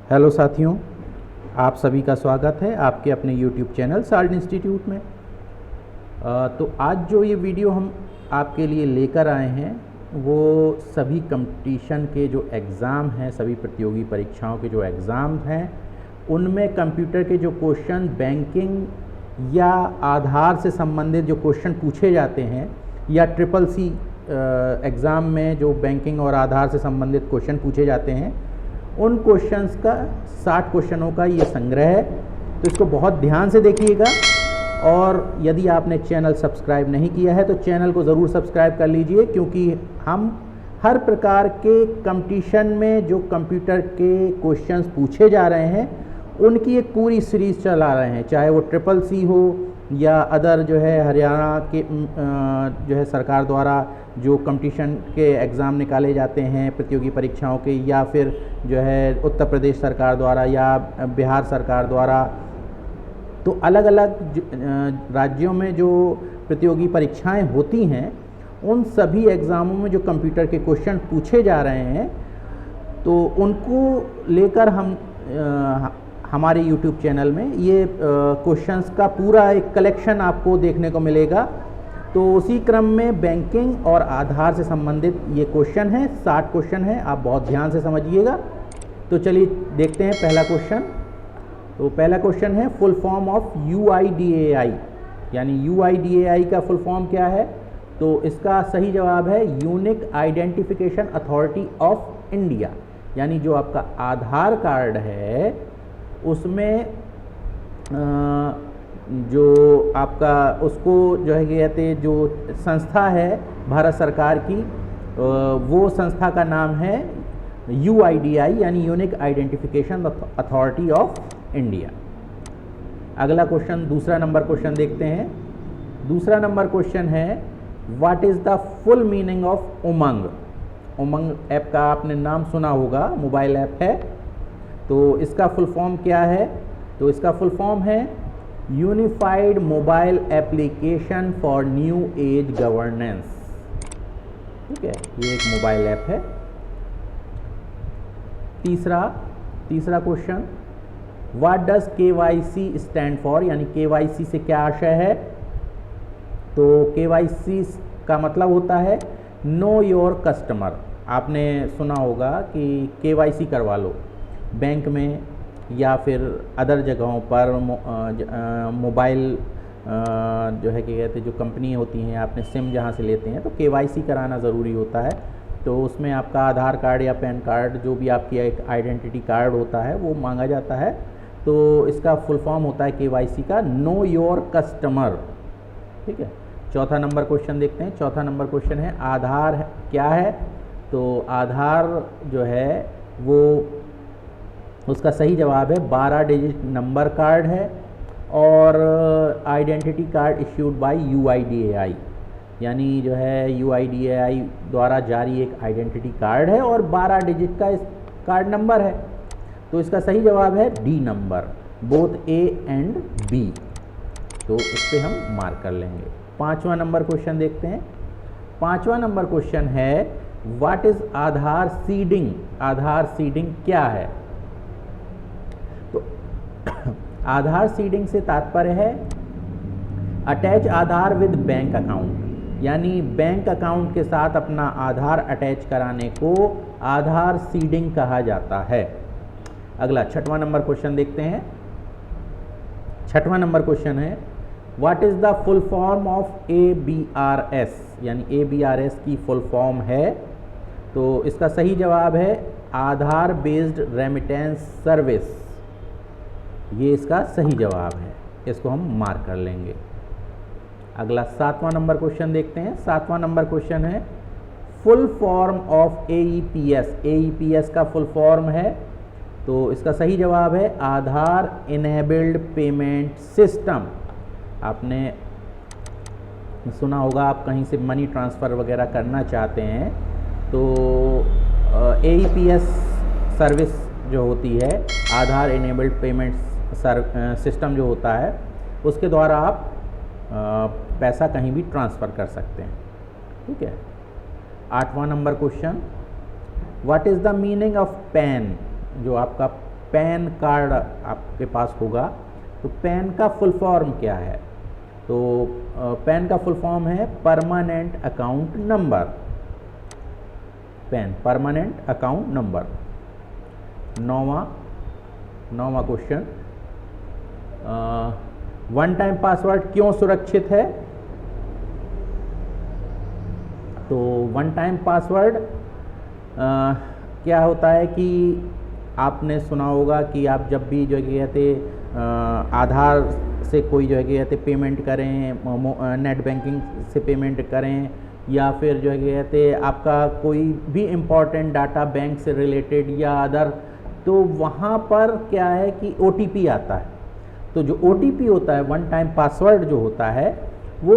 Hello साथियों, आप सभी का स्वागत है आपके अपने YouTube चैनल साल्ट इंस्टीट्यूट में। तो आज जो ये वीडियो हम आपके लिए लेकर आए हैं वो सभी कंपटीशन के जो एग्ज़ाम हैं, सभी प्रतियोगी परीक्षाओं के जो एग्ज़ाम हैं उनमें कंप्यूटर के जो क्वेश्चन बैंकिंग या आधार से संबंधित जो क्वेश्चन पूछे जाते हैं या ट्रिपल सी एग्ज़ाम में जो बैंकिंग और आधार से संबंधित क्वेश्चन पूछे जाते हैं उन क्वेश्चंस का 60 क्वेश्चनों का ये संग्रह है। तो इसको बहुत ध्यान से देखिएगा और यदि आपने चैनल सब्सक्राइब नहीं किया है तो चैनल को ज़रूर सब्सक्राइब कर लीजिए, क्योंकि हम हर प्रकार के कंपटीशन में जो कंप्यूटर के क्वेश्चंस पूछे जा रहे हैं उनकी एक पूरी सीरीज़ चला रहे हैं, चाहे वो ट्रिपल सी हो या अदर जो है हरियाणा के जो है सरकार द्वारा जो कंपटीशन के एग्ज़ाम निकाले जाते हैं प्रतियोगी परीक्षाओं के, या फिर जो है उत्तर प्रदेश सरकार द्वारा या बिहार सरकार द्वारा। तो अलग अलग राज्यों में जो प्रतियोगी परीक्षाएं होती हैं उन सभी एग्ज़ामों में जो कंप्यूटर के क्वेश्चन पूछे जा रहे हैं तो उनको लेकर हम हमारे YouTube चैनल में ये क्वेश्चंस का पूरा एक कलेक्शन आपको देखने को मिलेगा। तो उसी क्रम में बैंकिंग और आधार से संबंधित ये क्वेश्चन है, 60 क्वेश्चन है, आप बहुत ध्यान से समझिएगा। तो चलिए देखते हैं पहला क्वेश्चन। तो पहला क्वेश्चन है फुल फॉर्म ऑफ UIDAI, यानी UIDAI का फुल फॉर्म क्या है? तो इसका सही जवाब है unique identification authority of India, यानी जो आपका आधार कार्ड है उसमें जो आपका उसको जो है कहते हैं जो संस्था है भारत सरकार की वो संस्था का नाम है UIDAI, यानी unique identification authority of India. अगला क्वेश्चन, दूसरा नंबर क्वेश्चन देखते हैं। दूसरा नंबर क्वेश्चन है what is the full meaning of Umang? Umang app का आपने नाम सुना होगा, मोबाइल ऐप है। तो इसका फुल फॉर्म क्या है? तो इसका फुल फॉर्म है unified mobile application for new age governance. ठीक है, ये एक मोबाइल ऐप है। तीसरा question, what does KYC stand for, यानी KYC से क्या आशय है? तो KYC का मतलब होता है नो योर कस्टमर। आपने सुना होगा कि KYC करवा लो बैंक में या फिर अदर जगहों पर मोबाइल जो है कि कहते हैं जो कंपनी होती हैं, आपने सिम जहाँ से लेते हैं तो KYC कराना ज़रूरी होता है। तो उसमें आपका आधार कार्ड या पैन कार्ड जो भी आपकी एक आइडेंटिटी कार्ड होता है वो मांगा जाता है। तो इसका फुल फॉर्म होता है KYC का नो योर कस्टमर। ठीक है, चौथा नंबर क्वेश्चन देखते हैं। चौथा नंबर क्वेश्चन है आधार क्या है? तो आधार जो है वो उसका सही जवाब है 12 डिजिट नंबर कार्ड है और identity card issued by UIDAI, यानी जो है UIDAI द्वारा जारी एक आइडेंटिटी कार्ड है और 12 डिजिट का इस कार्ड नंबर है। तो इसका सही जवाब है D number, both A and B। तो इस पर हम मार्क कर लेंगे। पाँचवा नंबर क्वेश्चन देखते हैं। पाँचवा नंबर क्वेश्चन है what is Aadhaar seeding? Aadhaar seeding क्या है? तो आधार सीडिंग से तात्पर्य है attach Aadhaar with bank account, यानी बैंक अकाउंट के साथ अपना आधार अटैच कराने को आधार सीडिंग कहा जाता है। अगला छठवां नंबर क्वेश्चन देखते हैं। छठवां नंबर क्वेश्चन है what is the full form of ABRS, यानी ABRS की फुल फॉर्म है। तो इसका सही जवाब है आधार बेस्ड रेमिटेंस सर्विस। ये इसका सही जवाब है, इसको हम मार्क कर लेंगे। अगला सातवां नंबर क्वेश्चन देखते हैं। सातवां नंबर क्वेश्चन है full form of AEPS। AEPS का फुल फॉर्म है, तो इसका सही जवाब है आधार इनेबल्ड पेमेंट सिस्टम। आपने सुना होगा, आप कहीं से मनी ट्रांसफ़र वगैरह करना चाहते हैं तो AEPS सर्विस जो होती है, आधार इनेबल्ड पेमेंट सिस्टम जो होता है, उसके द्वारा आप पैसा कहीं भी ट्रांसफ़र कर सकते हैं। ठीक है। आठवां number question, what is the meaning of pan? जो आपका पैन कार्ड आपके पास होगा, तो पैन का फुल फॉर्म क्या है? तो पैन का फुल फॉर्म है permanent account number. Pan permanent account number. नौवां क्वेश्चन, वन टाइम पासवर्ड क्यों सुरक्षित है? तो वन टाइम पासवर्ड क्या होता है कि आपने सुना होगा कि आप जब भी जो है कहते आधार से कोई जो है कहते पेमेंट करें, नेट बैंकिंग से पेमेंट करें, या फिर जो है कहते आपका कोई भी इम्पॉर्टेंट डाटा बैंक से रिलेटेड या अदर, तो वहाँ पर क्या है कि OTP आता है। तो जो OTP होता है, वन टाइम पासवर्ड जो होता है, वो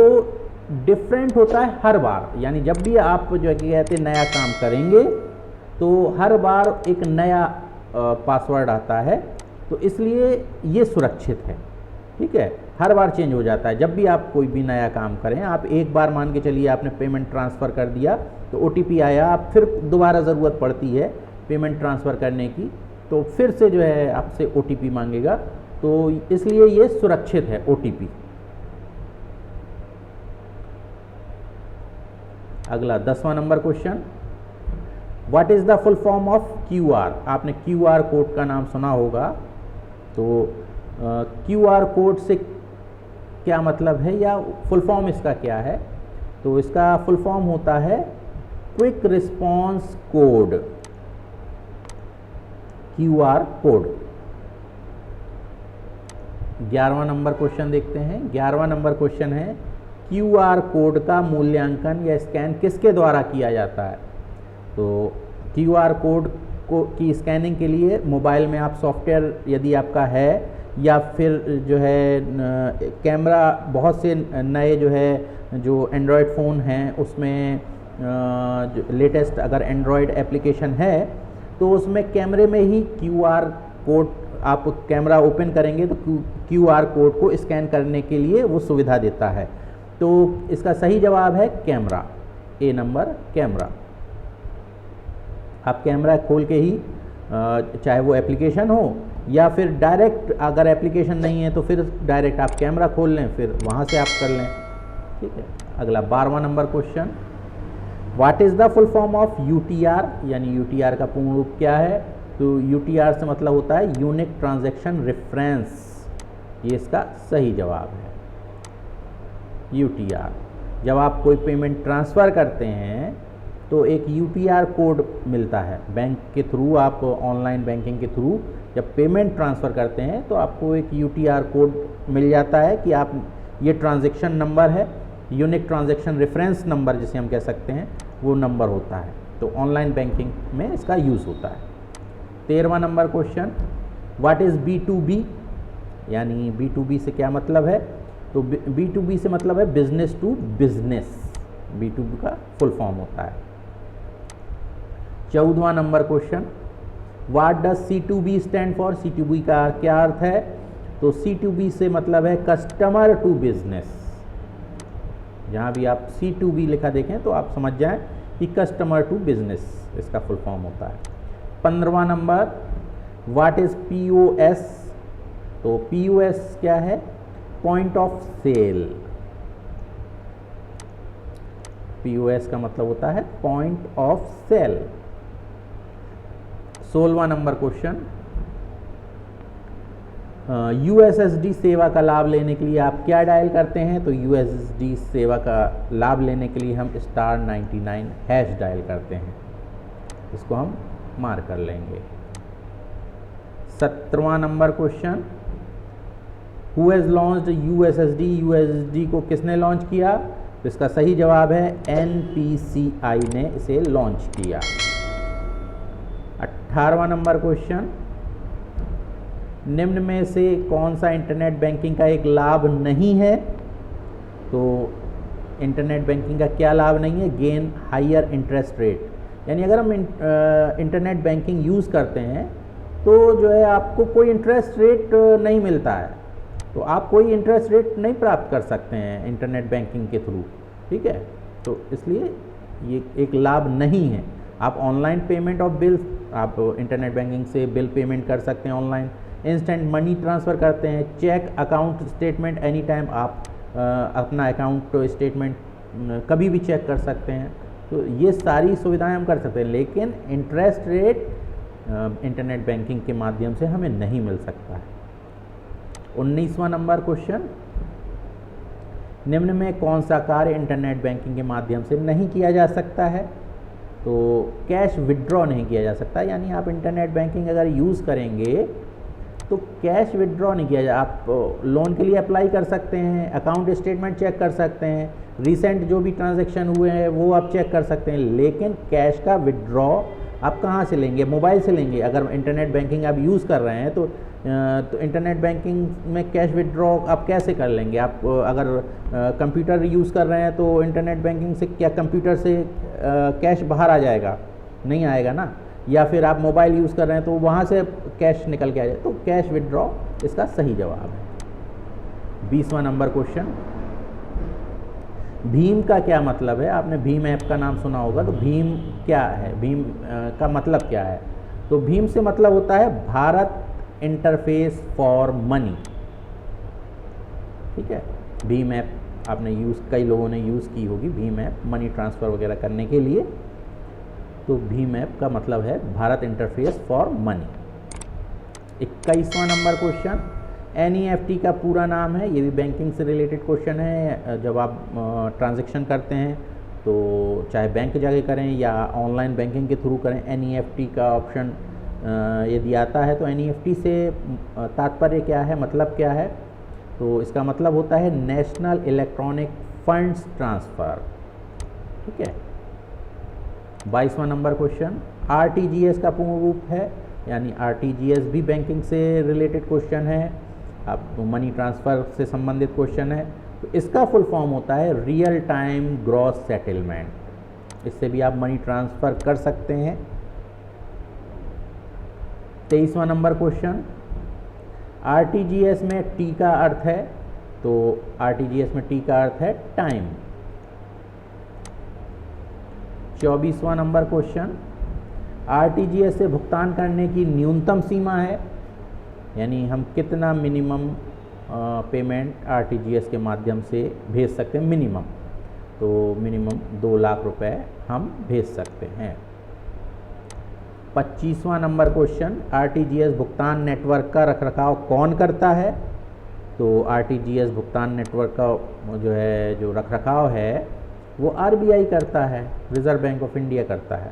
डिफरेंट होता है हर बार। यानी जब भी आप जो है कहते नया काम करेंगे तो हर बार एक नया पासवर्ड आता है, तो इसलिए ये सुरक्षित है। ठीक है, हर बार चेंज हो जाता है। जब भी आप कोई भी नया काम करें, आप एक बार मान के चलिए आपने पेमेंट ट्रांसफ़र कर दिया, तो OTP आया, आप फिर दोबारा ज़रूरत पड़ती है पेमेंट ट्रांसफ़र करने की, तो फिर से जो है आपसे OTP मांगेगा, तो इसलिए ये सुरक्षित है OTP। अगला 10वां number question, what is the full form of QR? आपने QR कोड का नाम सुना होगा। तो QR कोड से क्या मतलब है या फुल फॉर्म इसका क्या है? तो इसका फुल फॉर्म होता है quick response code, QR code. 11वां नंबर क्वेश्चन देखते हैं। 11वां नंबर क्वेश्चन है, QR कोड का मूल्यांकन या स्कैन किसके द्वारा किया जाता है? तो QR कोड को की स्कैनिंग के लिए मोबाइल में आप सॉफ्टवेयर यदि आपका है, या फिर जो है कैमरा, बहुत से नए जो है जो एंड्रॉयड फ़ोन हैं उसमें जो लेटेस्ट अगर एंड्रॉयड एप्लीकेशन है, तो उसमें कैमरे में ही QR कोड, आप कैमरा ओपन करेंगे तो QR कोड को स्कैन करने के लिए वो सुविधा देता है। तो इसका सही जवाब है कैमरा, A नंबर कैमरा। आप कैमरा खोल के ही चाहे वो एप्लीकेशन हो या फिर डायरेक्ट, अगर एप्लीकेशन नहीं है तो फिर डायरेक्ट आप कैमरा खोल लें, फिर वहाँ से आप कर लें। ठीक है, अगला 12वां number question, what is the full form of UTR? यानी UTR का पूर्ण रूप क्या है? तो UTR से मतलब होता है यूनिक ट्रांजैक्शन रेफरेंस। ये इसका सही जवाब है, UTR। जब आप कोई पेमेंट ट्रांसफ़र करते हैं तो एक UTR कोड मिलता है बैंक के थ्रू। आप ऑनलाइन बैंकिंग के थ्रू जब पेमेंट ट्रांसफ़र करते हैं तो आपको एक UTR कोड मिल जाता है कि आप, ये ट्रांजैक्शन नंबर है, यूनिक ट्रांजैक्शन रेफरेंस नंबर जिसे हम कह सकते हैं, वो नंबर होता है। तो ऑनलाइन बैंकिंग में इसका यूज़ होता है। 13वां number question, what is B2B? यानी B2B से क्या मतलब है? तो B2B से मतलब है बिजनेस टू बिजनेस, B2B का फुल फॉर्म होता है। 14वां number question, what does C2B stand for? C2B का क्या अर्थ है? तो C2B से मतलब है कस्टमर टू बिजनेस। जहाँ भी आप C2B लिखा देखें तो आप समझ जाएं कि कस्टमर टू बिजनेस इसका फुल फॉर्म होता है। 15वां नंबर, व्हाट इज़ POS? तो POS क्या है? Point of cell. POS का मतलब होता है पॉइंट ऑफ सेल। 16वां नंबर क्वेश्चन, USSD सेवा का लाभ लेने के लिए आप क्या डायल करते हैं? तो USSD सेवा का लाभ लेने के लिए हम *99# डायल करते हैं। इसको हम मार्क कर लेंगे। 17वां number question, who has launched USSD? USSD को किसने लॉन्च किया? तो इसका सही जवाब है NPCI ने इसे लॉन्च किया। 18वां नंबर क्वेश्चन, निम्न में से कौन सा इंटरनेट बैंकिंग का एक लाभ नहीं है? तो इंटरनेट बैंकिंग का क्या लाभ नहीं है? Gain higher interest rate. यानी अगर हम इंटरनेट बैंकिंग यूज़ करते हैं तो जो है आपको कोई इंटरेस्ट रेट नहीं मिलता है, तो आप कोई इंटरेस्ट रेट नहीं प्राप्त कर सकते हैं इंटरनेट बैंकिंग के थ्रू। ठीक है, तो इसलिए ये एक लाभ नहीं है। आप ऑनलाइन पेमेंट ऑफ बिल्स, आप इंटरनेट बैंकिंग से बिल पेमेंट कर सकते हैं ऑनलाइन। इंस्टेंट मनी ट्रांसफ़र करते हैं, cheque, account statement, any time आप अपना अकाउंट स्टेटमेंट कभी भी चेक कर सकते हैं। तो ये सारी सुविधाएं हम कर सकते हैं, लेकिन इंटरेस्ट रेट इंटरनेट बैंकिंग के माध्यम से हमें नहीं मिल सकता है। 19वां नंबर क्वेश्चन, निम्न में कौन सा कार्य इंटरनेट बैंकिंग के माध्यम से नहीं किया जा सकता है? तो कैश विड्रॉ नहीं किया जा सकता, यानी आप इंटरनेट बैंकिंग अगर यूज़ करेंगे तो कैश विड्रॉ नहीं किया जा, आप लोन के लिए अप्लाई कर सकते हैं, अकाउंट स्टेटमेंट चेक कर सकते हैं, रिसेंट जो भी ट्रांजैक्शन हुए हैं वो आप चेक कर सकते हैं, लेकिन कैश का विड्रॉ आप कहाँ से लेंगे? मोबाइल से लेंगे। अगर इंटरनेट बैंकिंग आप यूज़ कर रहे हैं तो इंटरनेट बैंकिंग में कैश विड्रॉ आप कैसे कर लेंगे? आप अगर कंप्यूटर यूज़ कर रहे हैं तो इंटरनेट बैंकिंग से क्या कंप्यूटर से कैश बाहर आ जाएगा? नहीं आएगा ना। या फिर आप मोबाइल यूज़ कर रहे हैं तो वहाँ से कैश निकल के आ जाए, तो कैश विड्रॉ इसका सही जवाब है। 20वां नंबर क्वेश्चन, भीम का क्या मतलब है? आपने भीम ऐप का नाम सुना होगा, तो भीम क्या है? भीम का मतलब क्या है? तो भीम से मतलब होता है भारत इंटरफेस फॉर मनी। ठीक है, भीम ऐप आपने कई लोगों ने यूज़ की होगी, भीम ऐप मनी ट्रांसफ़र वगैरह करने के लिए। तो भीम ऐप का मतलब है भारत इंटरफेस फॉर मनी। 21वां नंबर क्वेश्चन, NEFT का पूरा नाम है, ये भी बैंकिंग से रिलेटेड क्वेश्चन है। जब आप ट्रांजैक्शन करते हैं तो चाहे बैंक जाके करें या ऑनलाइन बैंकिंग के थ्रू करें, NEFT का ऑप्शन यदि आता है तो NEFT से तात्पर्य क्या है, मतलब क्या है? तो इसका मतलब होता है नेशनल इलेक्ट्रॉनिक फंड्स ट्रांसफ़र। ठीक है। 22वां नंबर क्वेश्चन, RTGS का पूर्ण रूप है, यानी RTGS भी बैंकिंग से रिलेटेड क्वेश्चन है, आप मनी ट्रांसफ़र से संबंधित क्वेश्चन है। तो इसका फुल फॉर्म होता है रियल टाइम ग्रॉस सेटलमेंट। इससे भी आप मनी ट्रांसफ़र कर सकते हैं। 23वां नंबर क्वेश्चन, RTGS में T का अर्थ है, तो RTGS में T का अर्थ है टाइम। 24वां नंबर क्वेश्चन, RTGS से भुगतान करने की न्यूनतम सीमा है, यानी हम कितना मिनिमम पेमेंट RTGS के माध्यम से भेज सकते हैं मिनिमम, तो मिनिमम 2 लाख रुपए हम भेज सकते हैं। 25वां नंबर क्वेश्चन, RTGS भुगतान नेटवर्क का रखरखाव कौन करता है? तो RTGS भुगतान नेटवर्क का जो रखरखाव है वो RBI करता है, रिजर्व बैंक ऑफ इंडिया करता है।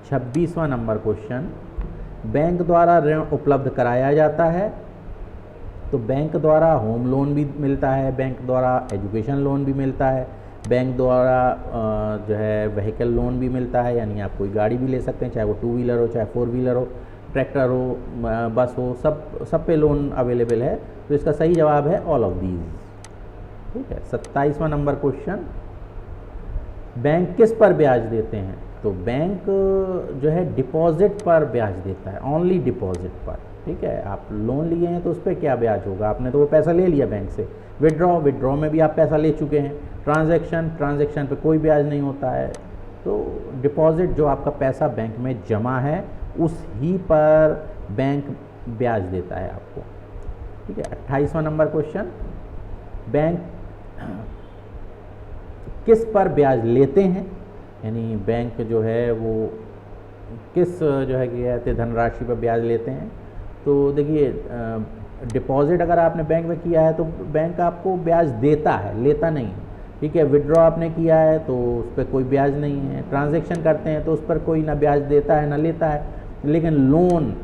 26वां नंबर क्वेश्चन, बैंक द्वारा ऋण उपलब्ध कराया जाता है, तो बैंक द्वारा होम लोन भी मिलता है, बैंक द्वारा एजुकेशन लोन भी मिलता है, बैंक द्वारा व्हीकल लोन भी मिलता है, यानी आप कोई गाड़ी भी ले सकते हैं, चाहे वो 2 व्हीलर हो, चाहे 4 व्हीलर हो, ट्रैक्टर हो, बस हो, सब पे लोन अवेलेबल है। तो इसका सही जवाब है ऑल ऑफ दीज। ठीक है। 27वां नंबर क्वेश्चन, बैंक किस पर ब्याज देते हैं? तो बैंक डिपॉजिट पर ब्याज देता है, ओनली डिपॉजिट पर। ठीक है, आप लोन लिए हैं तो उस पर क्या ब्याज होगा? आपने तो वो पैसा ले लिया बैंक से। विड्रॉ में भी आप पैसा ले चुके हैं। ट्रांजैक्शन पे कोई ब्याज नहीं होता है। तो डिपॉजिट जो आपका पैसा बैंक में जमा है उस ही पर बैंक ब्याज देता है आपको। ठीक है। 28वां नंबर क्वेश्चन, बैंक किस पर ब्याज लेते हैं, यानी बैंक वो किस कहते धनराशि पर ब्याज लेते हैं? तो देखिए, डिपॉजिट अगर आपने बैंक में किया है तो बैंक आपको ब्याज देता है, लेता नहीं। ठीक है। विड्रॉ आपने किया है तो उस पर कोई ब्याज नहीं है। ट्रांजैक्शन करते हैं तो उस पर कोई ना ब्याज देता है ना लेता है। लेकिन लोन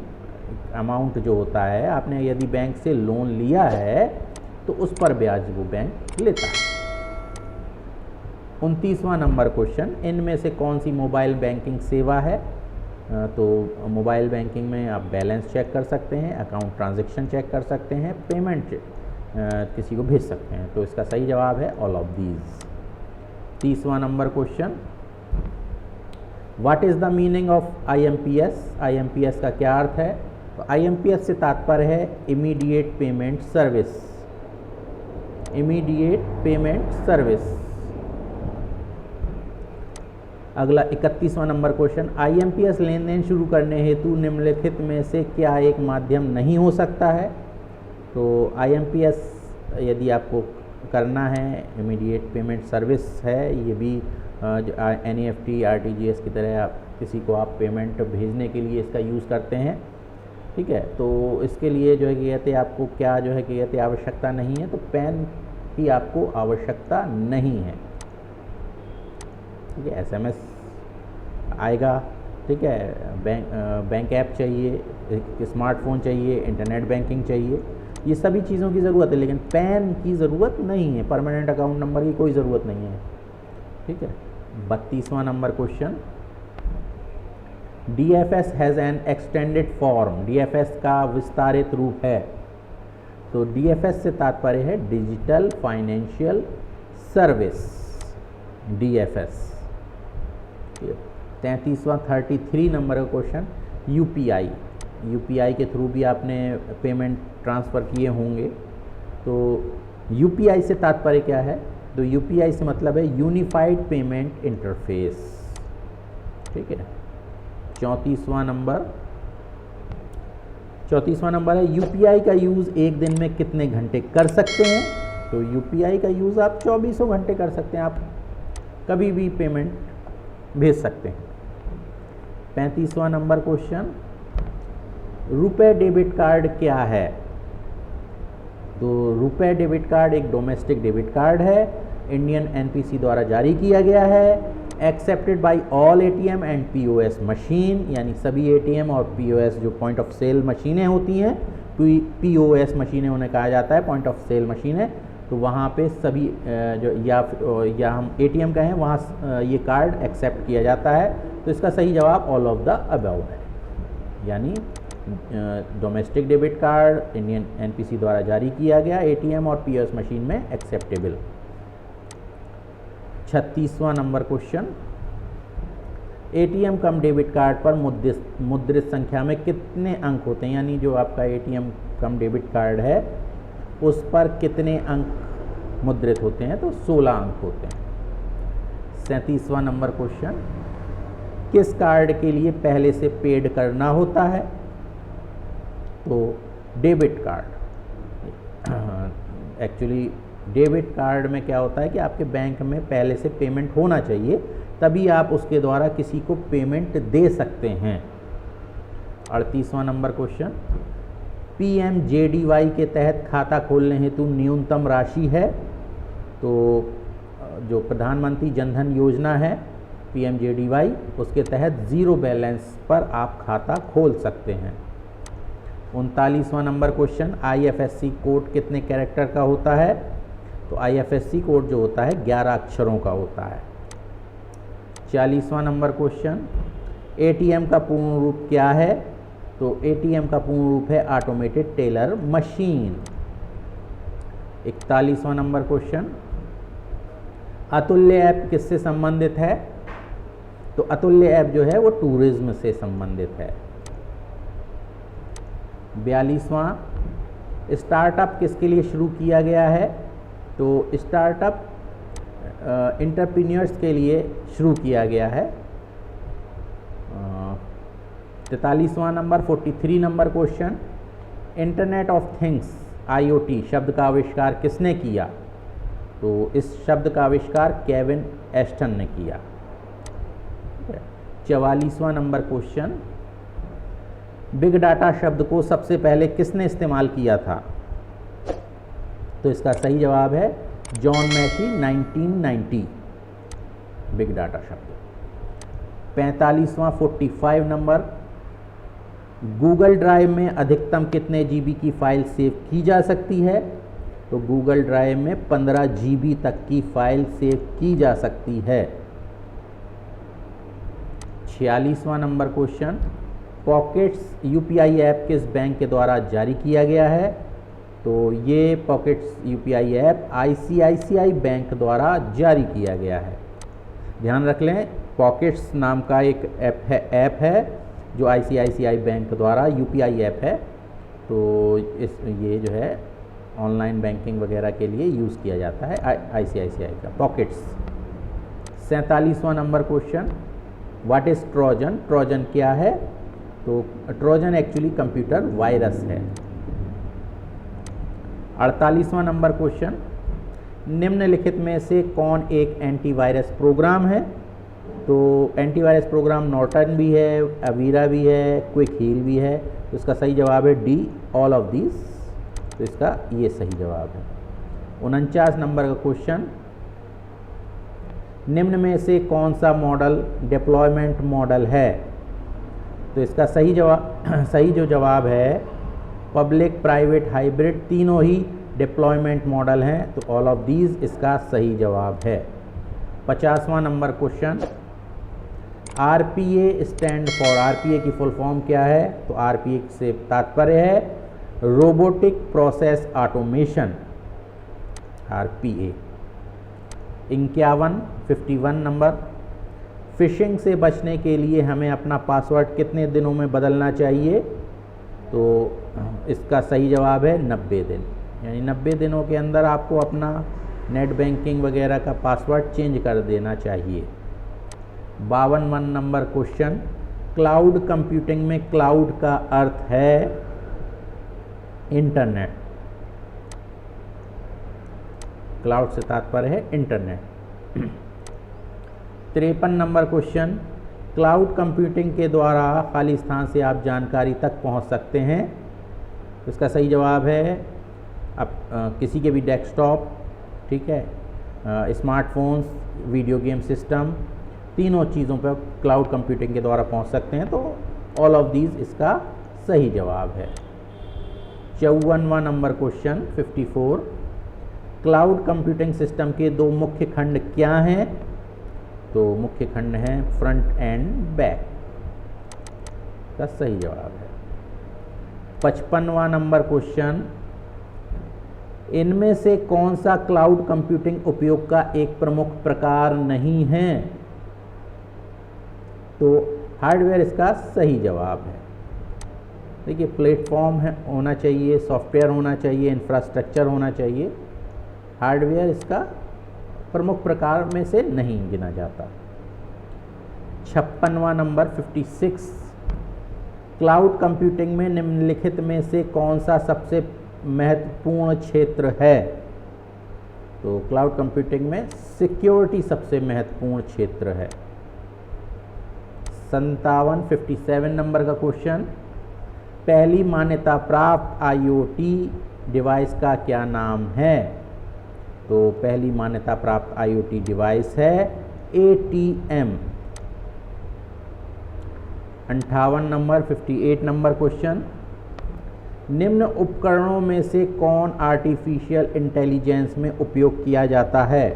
अमाउंट जो होता है, आपने यदि बैंक से लोन लिया है तो उस पर ब्याज वो बैंक लेता है। 29वां नंबर क्वेश्चन, इनमें से कौन सी मोबाइल बैंकिंग सेवा है? तो मोबाइल बैंकिंग में आप बैलेंस चेक कर सकते हैं, अकाउंट ट्रांजैक्शन चेक कर सकते हैं, पेमेंट किसी को भेज सकते हैं। तो इसका सही जवाब है ऑल ऑफ दीज। 30वां number question, what is the meaning of IMPS? IMPS का क्या अर्थ है? तो IMPS से तात्पर्य है immediate payment service. Immediate payment service. अगला 31वां नंबर क्वेश्चन, IMPS लेन देन शुरू करने हेतु निम्नलिखित में से क्या एक माध्यम नहीं हो सकता है? तो IMPS यदि आपको करना है, इमीडिएट पेमेंट सर्विस है, ये भी NEFT RTGS की तरह आप किसी को आप पेमेंट भेजने के लिए इसका यूज़ करते हैं, ठीक है। तो इसके लिए जो है कि कहते आपको क्या जो है कि कहते आवश्यकता नहीं है, तो पैन की आपको आवश्यकता नहीं है, ठीक है। SMS आएगा, ठीक है। बैंक ऐप चाहिए, एक स्मार्टफोन चाहिए, इंटरनेट बैंकिंग चाहिए, ये सभी चीज़ों की ज़रूरत है, लेकिन पैन की ज़रूरत नहीं है, परमानेंट अकाउंट नंबर की कोई ज़रूरत नहीं है, ठीक है। 32वां number question, DFS has an extended form, DFS का विस्तारित रूप है। तो DFS से तात्पर्य है digital financial service, DFS। 33वां 33 number का क्वेश्चन, UPI के थ्रू भी आपने पेमेंट ट्रांसफ़र किए होंगे। तो UPI से तात्पर्य क्या है? तो UPI से मतलब है यूनिफाइड पेमेंट इंटरफेस, ठीक है। 34वां नंबर है UPI का यूज़ एक दिन में कितने घंटे कर सकते हैं? तो UPI का यूज़ आप 24 घंटे कर सकते हैं, आप कभी भी पेमेंट भेज सकते हैं। 35वां नंबर क्वेश्चन, रुपए डेबिट कार्ड क्या है? तो रुपए डेबिट कार्ड एक डोमेस्टिक डेबिट कार्ड है, इंडियन NPC द्वारा जारी किया गया है, accepted by all ATM and POS machine, यानी सभी ATM और POS जो पॉइंट ऑफ सेल मशीनें होती हैं, POS मशीनें उन्हें कहा जाता है, पॉइंट ऑफ सेल मशीनें, तो वहाँ पे सभी जो या हम ATM कहें, वहाँ ये कार्ड एक्सेप्ट किया जाता है। तो इसका सही जवाब ऑल ऑफ द अबव है, यानी domestic debit card Indian NPC द्वारा जारी किया गया, ATM और POS मशीन में एक्सेप्टेबल। 36वां नंबर क्वेश्चन, ATM कम डेबिट कार्ड पर मुद्रित संख्या में कितने अंक होते हैं? यानी जो आपका ATM कम डेबिट कार्ड है उस पर कितने अंक मुद्रित होते हैं? तो 16 अंक होते हैं। 37वां नंबर क्वेश्चन, किस कार्ड के लिए पहले से पेड करना होता है? तो debit card. Actually debit card में क्या होता है कि आपके बैंक में पहले से पेमेंट होना चाहिए, तभी आप उसके द्वारा किसी को पेमेंट दे सकते हैं। 38वां नंबर क्वेश्चन, PMJDY के तहत खाता खोलने हेतु न्यूनतम राशि है? तो जो प्रधानमंत्री जनधन योजना है PMJDY, उसके तहत 0 बैलेंस पर आप खाता खोल सकते हैं। 39वां नंबर क्वेश्चन, IFSC कोड कितने कैरेक्टर का होता है? तो IFSC कोड जो होता है 11 अक्षरों का होता है। 40वां नंबर क्वेश्चन, ATM का पूर्ण रूप क्या है? तो ATM का पूर्ण रूप है ऑटोमेटेड टेलर मशीन। 41वां नंबर क्वेश्चन, अतुल्य ऐप किससे संबंधित है? तो अतुल्य ऐप जो है वो टूरिज्म से संबंधित है। 42वां, स्टार्टअप किसके लिए शुरू किया गया है? तो स्टार्टअप एंटरप्रेन्योर्स के लिए शुरू किया गया है। 43वां number 43 number question, internet of things IoT शब्द का आविष्कार किसने किया? तो इस शब्द का आविष्कार केविन एस्टन ने किया। 44वां नंबर क्वेश्चन, बिग डाटा शब्द को सबसे पहले किसने इस्तेमाल किया था? तो इसका सही जवाब है जॉन मैशी 1990, बिग डाटा शब्द। 45वां 45 नंबर, गूगल ड्राइव में अधिकतम कितने GB की फाइल सेव की जा सकती है? तो गूगल ड्राइव में 15 GB तक की फाइल सेव की जा सकती है। 46वां number question, pockets UPI app किस बैंक के द्वारा जारी किया गया है? तो ये pockets UPI app ICICI bank द्वारा जारी किया गया है। ध्यान रख लें, पॉकेट्स नाम का एक ऐप है जो ICICI बैंक द्वारा UPI ऐप है। तो ये जो है ऑनलाइन बैंकिंग वगैरह के लिए यूज़ किया जाता है ICICI का पॉकेट्स। 47वां number question, what is Trojan, Trojan क्या है? तो ट्रोजन एक्चुअली कंप्यूटर वायरस है। 48वां नंबर क्वेश्चन, निम्नलिखित में से कौन एक एंटीवायरस प्रोग्राम है? तो एंटीवायरस प्रोग्राम नॉर्टन भी है, अवीरा भी है, क्विक हील भी है। तो इसका सही जवाब है डी, ऑल ऑफ दीज। तो इसका ये सही जवाब है। 49 नंबर का क्वेश्चन, निम्न में से कौन सा मॉडल डिप्लॉयमेंट मॉडल है? तो इसका सही जो जवाब है पब्लिक प्राइवेट हाइब्रिड, तीनों ही डिप्लॉयमेंट मॉडल हैं। तो ऑल ऑफ दीज इसका सही जवाब है। 50वां number question, RPA stand for, RPA की फुल फॉर्म क्या है? तो आरपीए से तात्पर्य है robotic process automation, RPA. 51 number, phishing से बचने के लिए हमें अपना पासवर्ड कितने दिनों में बदलना चाहिए? तो इसका सही जवाब है 90 दिन, यानी 90 दिनों के अंदर आपको अपना नेट बैंकिंग वगैरह का पासवर्ड चेंज कर देना चाहिए। 52 नंबर क्वेश्चन, क्लाउड कंप्यूटिंग में क्लाउड का अर्थ है इंटरनेट, क्लाउड से तात्पर्य है internet. 53 number question, cloud computing के द्वारा खाली स्थान से आप जानकारी तक पहुंच सकते हैं। इसका सही जवाब है अब किसी के भी डेस्कटॉप, ठीक है, स्मार्टफोन्स, वीडियो गेम सिस्टम, तीनों चीज़ों पर क्लाउड कंप्यूटिंग के द्वारा पहुंच सकते हैं। तो ऑल ऑफ दीज इसका सही जवाब है। 54वां number question 54, cloud computing system के दो मुख्य खंड क्या हैं? तो मुख्य खंड हैं फ्रंट एंड बैक, का सही जवाब है। 55वां नंबर क्वेश्चन, इनमें से कौन सा क्लाउड कंप्यूटिंग उपयोग का एक प्रमुख प्रकार नहीं है? तो हार्डवेयर इसका सही जवाब है। देखिए, प्लेटफॉर्म है होना चाहिए, सॉफ्टवेयर होना चाहिए, इंफ्रास्ट्रक्चर होना चाहिए, हार्डवेयर इसका प्रमुख प्रकार में से नहीं गिना जाता। 56वां नंबर 56, क्लाउड कंप्यूटिंग में निम्नलिखित में से कौन सा सबसे महत्वपूर्ण क्षेत्र है? तो क्लाउड कंप्यूटिंग में सिक्योरिटी सबसे महत्वपूर्ण क्षेत्र है। 57 नंबर का क्वेश्चन, पहली मान्यता प्राप्त IoT डिवाइस का क्या नाम है? तो पहली मान्यता प्राप्त IoT डिवाइस है ATM। 58 नंबर क्वेश्चन, निम्न उपकरणों में से कौन आर्टिफिशियल इंटेलिजेंस में उपयोग किया जाता है?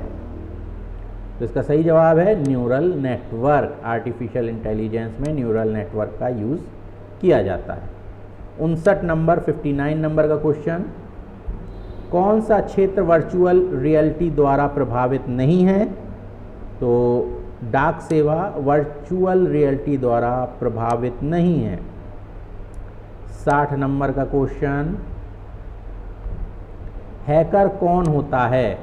तो इसका सही जवाब है न्यूरल नेटवर्क, आर्टिफिशियल इंटेलिजेंस में न्यूरल नेटवर्क का यूज़ किया जाता है। 59 नंबर का क्वेश्चन, कौन सा क्षेत्र वर्चुअल रियलिटी द्वारा प्रभावित नहीं है? तो डाक सेवा वर्चुअल रियलिटी द्वारा प्रभावित नहीं है। 60 नंबर का क्वेश्चन, हैकर कौन होता है?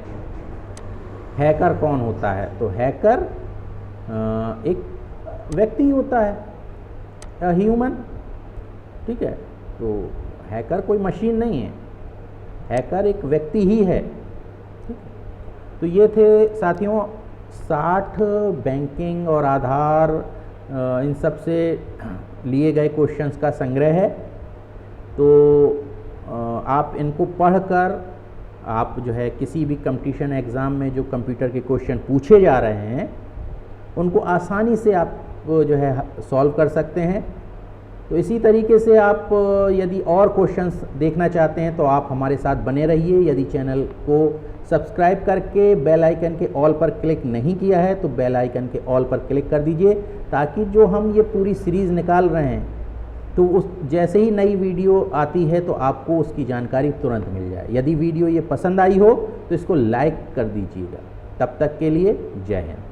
हैकर कौन होता है? तो हैकर एक व्यक्ति होता है, ह्यूमन, ठीक है। तो हैकर कोई मशीन नहीं है, हैकर एक व्यक्ति ही है, ठीक है। तो ये थे साथियों 60 बैंकिंग और आधार इन सब से लिए गए क्वेश्चंस का संग्रह है। तो आप इनको पढ़कर आप जो है किसी भी कंपटीशन एग्ज़ाम में जो कंप्यूटर के क्वेश्चन पूछे जा रहे हैं उनको आसानी से आप जो है सॉल्व कर सकते हैं। तो इसी तरीके से आप यदि और क्वेश्चंस देखना चाहते हैं तो आप हमारे साथ बने रहिए। यदि चैनल को सब्सक्राइब करके बेल आइकन के ऑल पर क्लिक नहीं किया है तो बेल आइकन के ऑल पर क्लिक कर दीजिए, ताकि जो हम ये पूरी सीरीज़ निकाल रहे हैं तो उस जैसे ही नई वीडियो आती है तो आपको उसकी जानकारी तुरंत मिल जाए। यदि वीडियो ये पसंद आई हो तो इसको लाइक कर दीजिएगा। तब तक के लिए जय हिंद।